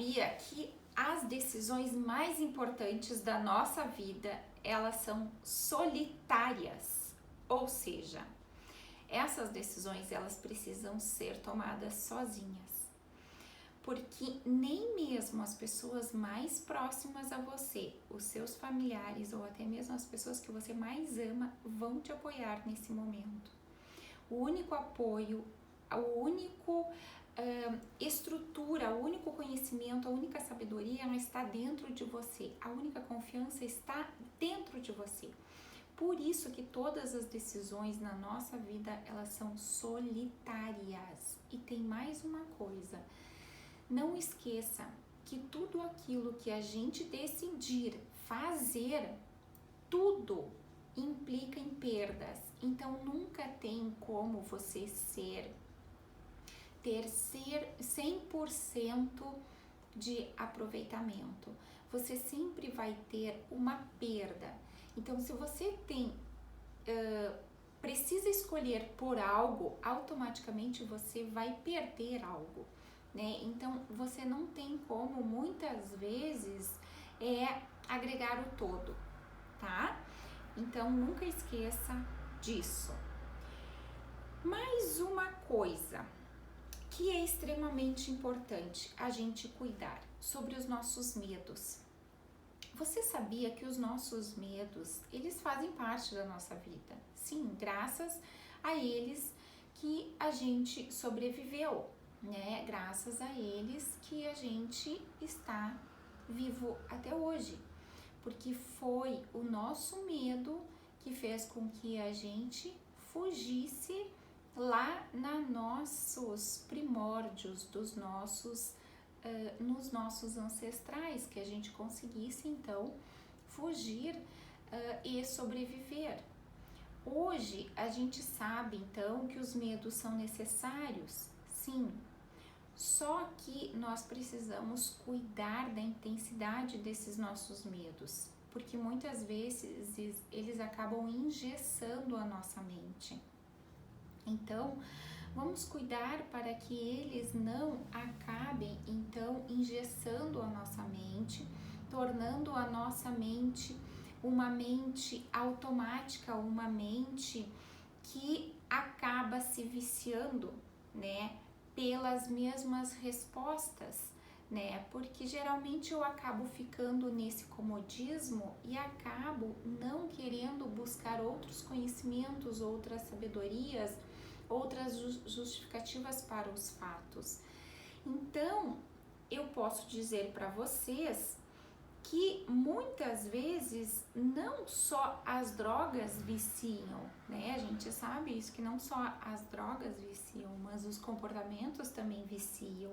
sabia que as decisões mais importantes da nossa vida, elas são solitárias? Ou seja, essas decisões, elas precisam ser tomadas sozinhas. Porque nem mesmo as pessoas mais próximas a você, os seus familiares ou até mesmo as pessoas que você mais ama, vão te apoiar nesse momento. O único apoio, a única estrutura, o único conhecimento, a única sabedoria, ela está dentro de você. A única confiança está dentro de você. Por isso que todas as decisões na nossa vida, elas são solitárias. E tem mais uma coisa. Não esqueça que tudo aquilo que a gente decidir fazer, tudo implica em perdas. Então nunca tem como você ter 100% de aproveitamento. Você sempre vai ter uma perda. Então se você precisa escolher por algo, automaticamente você vai perder algo. Né? Então você não tem como muitas vezes agregar o todo, tá? Então nunca esqueça disso. Mais uma coisa que é extremamente importante a gente cuidar sobre os nossos medos. Você sabia que os nossos medos, eles fazem parte da nossa vida? Sim, graças a eles que a gente sobreviveu. Né? Graças a eles que a gente está vivo até hoje, porque foi o nosso medo que fez com que a gente fugisse lá nos nossos primórdios, nos nossos ancestrais, que a gente conseguisse então fugir e sobreviver. Hoje a gente sabe então que os medos são necessários, sim. Só que nós precisamos cuidar da intensidade desses nossos medos, porque muitas vezes eles acabam engessando a nossa mente. Então, vamos cuidar para que eles não acabem, então, engessando a nossa mente, tornando a nossa mente uma mente automática, uma mente que acaba se viciando, né? Pelas mesmas respostas, né? Porque geralmente eu acabo ficando nesse comodismo e acabo não querendo buscar outros conhecimentos, outras sabedorias, outras justificativas para os fatos. Então, eu posso dizer para vocês que muitas vezes não só as drogas viciam, né? A gente sabe isso, que não só as drogas viciam, mas os comportamentos também viciam,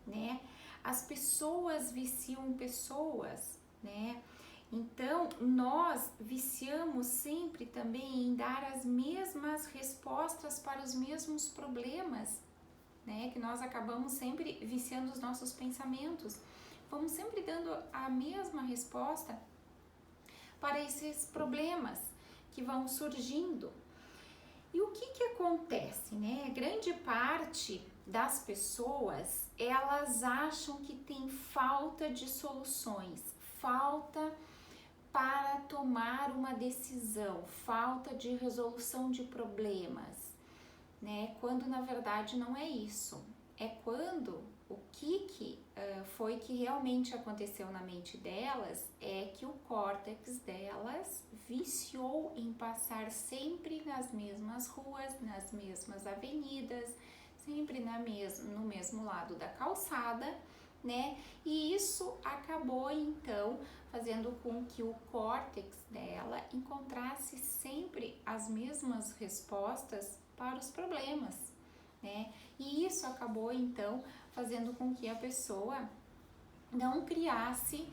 né? As pessoas viciam pessoas, né? Então, nós viciamos sempre também em dar as mesmas respostas para os mesmos problemas, né? Que nós acabamos sempre viciando os nossos pensamentos. Vamos sempre dando a mesma resposta para esses problemas que vão surgindo. E o que acontece, né? Grande parte das pessoas, elas acham que tem falta de soluções, falta para tomar uma decisão, falta de resolução de problemas, né? Quando na verdade não é isso. É quando o que foi que realmente aconteceu na mente delas é que o córtex delas viciou em passar sempre nas mesmas ruas, nas mesmas avenidas, sempre no mesmo lado da calçada, né? E isso acabou então fazendo com que o córtex dela encontrasse sempre as mesmas respostas para os problemas, né? E isso acabou então fazendo com que a pessoa não criasse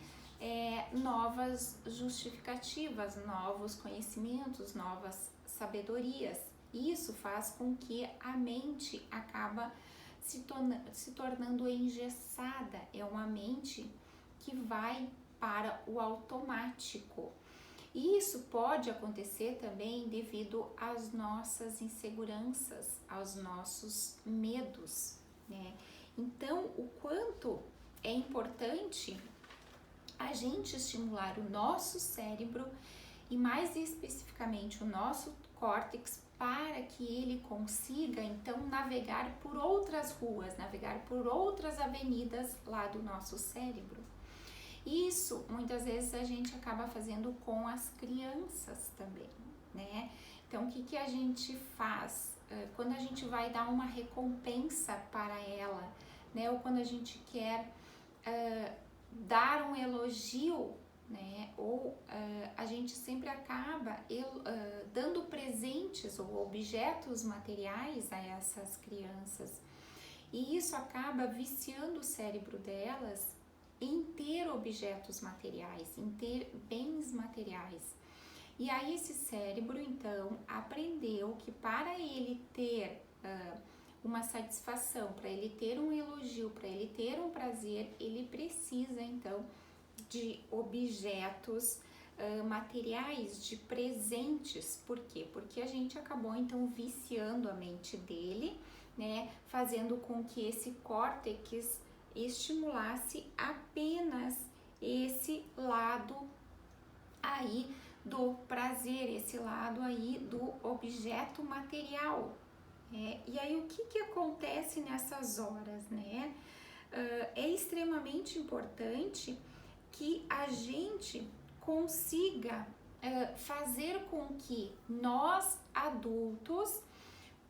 novas justificativas, novos conhecimentos, novas sabedorias. Isso faz com que a mente acaba se tornando engessada. É uma mente que vai para o automático. E isso pode acontecer também devido às nossas inseguranças, aos nossos medos, né? Então, o quanto é importante a gente estimular o nosso cérebro e mais especificamente o nosso córtex para que ele consiga então navegar por outras ruas, navegar por outras avenidas lá do nosso cérebro. Isso muitas vezes a gente acaba fazendo com as crianças também, né? Então, o que a gente faz quando a gente vai dar uma recompensa para ela, né? Ou quando a gente quer dar um elogio, né? Ou a gente sempre acaba dando presentes ou objetos materiais a essas crianças. E isso acaba viciando o cérebro delas em ter objetos materiais, em ter bens materiais. E aí esse cérebro, então, aprendeu que para ele ter uma satisfação, para ele ter um elogio, para ele ter um prazer, ele precisa, então, de objetos materiais, de presentes. Por quê? Porque a gente acabou, então, viciando a mente dele, né, fazendo com que esse córtex estimulasse apenas esse lado aí do prazer, esse lado aí do objeto material. E aí o que acontece nessas horas, né? É extremamente importante que a gente consiga fazer com que nós adultos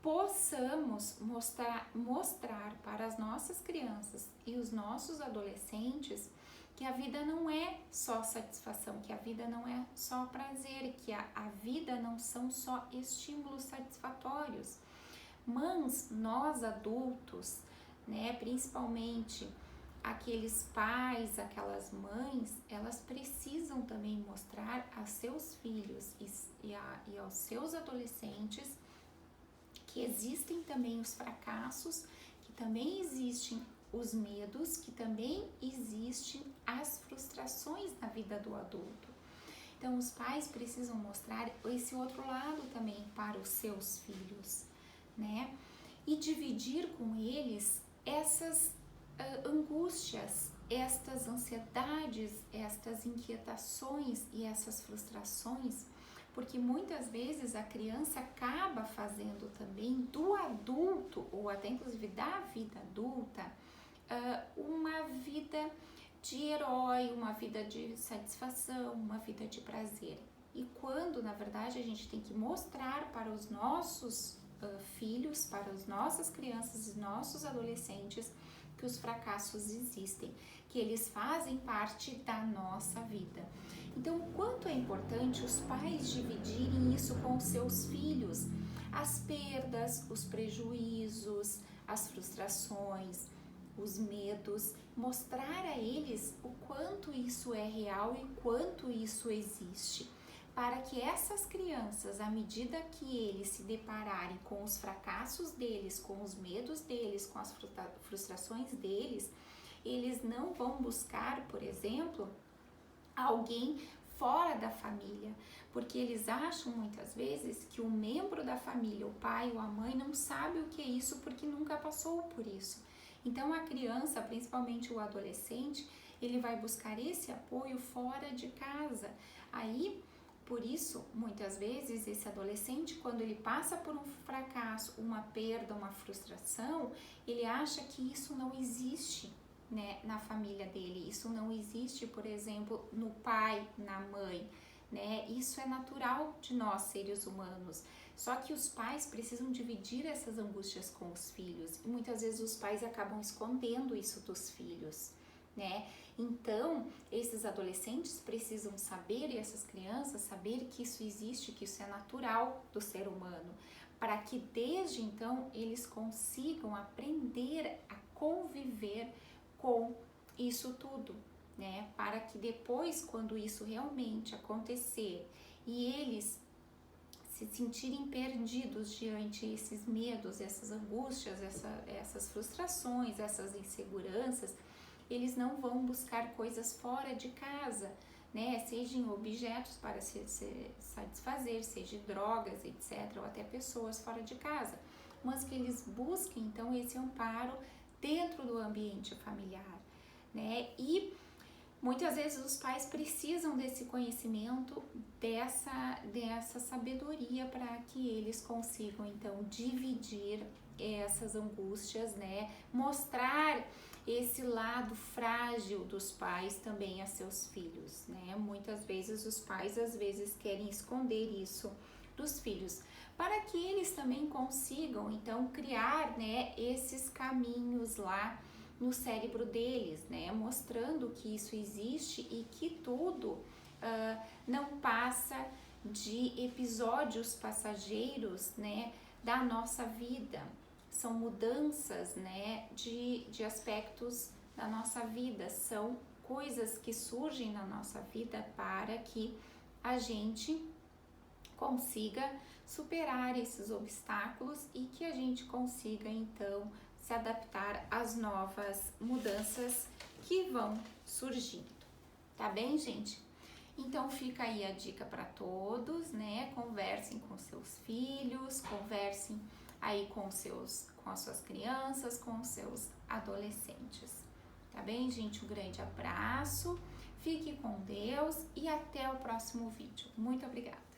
possamos mostrar para as nossas crianças e os nossos adolescentes que a vida não é só satisfação, que a vida não é só prazer, que a vida não são só estímulos satisfatórios. Mas nós adultos, né, principalmente aqueles pais, aquelas mães, elas precisam também mostrar a seus filhos e aos seus adolescentes que existem também os fracassos, que também existem os medos, que também existem as frustrações na vida do adulto. Então, os pais precisam mostrar esse outro lado também para os seus filhos, né? E dividir com eles essas angústias, estas ansiedades, estas inquietações e essas frustrações, porque muitas vezes a criança acaba fazendo também do adulto, ou até inclusive da vida adulta, uma vida de herói, uma vida de satisfação, uma vida de prazer. E quando, na verdade, a gente tem que mostrar para os nossos filhos, para as nossas crianças e nossos adolescentes que os fracassos existem, que eles fazem parte da nossa vida. Então, o quanto é importante os pais dividirem isso com os seus filhos, as perdas, os prejuízos, as frustrações, os medos, mostrar a eles o quanto isso é real e quanto isso existe, para que essas crianças, à medida que eles se depararem com os fracassos deles, com os medos deles, com as frustrações deles, eles não vão buscar, por exemplo, alguém fora da família, porque eles acham muitas vezes que o membro da família, o pai ou a mãe, não sabe o que é isso porque nunca passou por isso. Então a criança, principalmente o adolescente, ele vai buscar esse apoio fora de casa. Aí, por isso, muitas vezes, esse adolescente, quando ele passa por um fracasso, uma perda, uma frustração, ele acha que isso não existe, né, na família dele. Isso não existe, por exemplo, no pai, na mãe, né? Isso é natural de nós, seres humanos. Só que os pais precisam dividir essas angústias com os filhos. E muitas vezes os pais acabam escondendo isso dos filhos, né? Então, esses adolescentes precisam saber, e essas crianças saber que isso existe, que isso é natural do ser humano, para que desde então eles consigam aprender a conviver com isso tudo, né? Para que depois, quando isso realmente acontecer e eles se sentirem perdidos diante esses medos, essas angústias, essas frustrações, essas inseguranças, eles não vão buscar coisas fora de casa, né? Sejam objetos para se satisfazer, seja drogas, etc., ou até pessoas fora de casa, mas que eles busquem então esse amparo dentro do ambiente familiar, né? E muitas vezes os pais precisam desse conhecimento, dessa sabedoria para que eles consigam então dividir essas angústias, né? Mostrar esse lado frágil dos pais também a seus filhos, né? Muitas vezes os pais às vezes querem esconder isso dos filhos, para que eles também consigam então criar, né, esses caminhos lá no cérebro deles, né, mostrando que isso existe e que tudo não passa de episódios passageiros, né, da nossa vida. São mudanças, né, de aspectos da nossa vida, são coisas que surgem na nossa vida para que a gente consiga superar esses obstáculos e que a gente consiga então se adaptar às novas mudanças que vão surgindo. Tá bem, gente? Então fica aí a dica para todos, né? Conversem com seus filhos, conversem aí com as suas crianças, com os seus adolescentes. Tá bem, gente? Um grande abraço, fique com Deus e até o próximo vídeo. Muito obrigada!